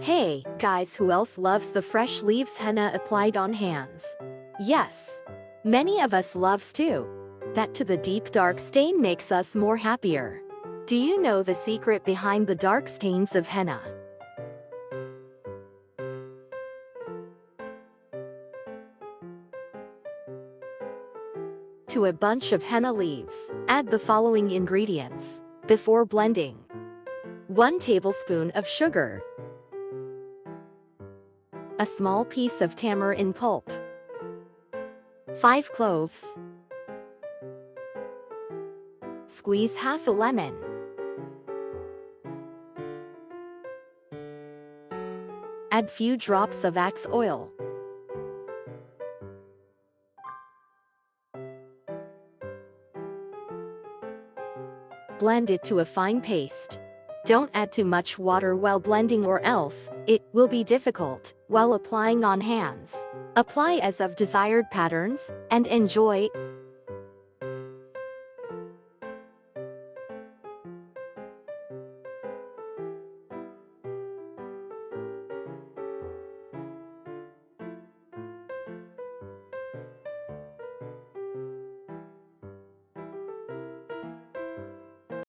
Hey, guys, who else loves the fresh leaves henna applied on hands? Yes. Many of us loves too. That to the deep dark stain makes us more happier. Do you know the secret behind the dark stains of henna? To a bunch of henna leaves, add the following ingredients. Before blending: 1 tablespoon of sugar, a small piece of tamarind pulp, 5 cloves, squeeze half a lemon, add few drops of axe oil, blend it to a fine paste. Don't add too much water while blending, or else it will be difficult while applying on hands. Apply as of desired patterns and enjoy.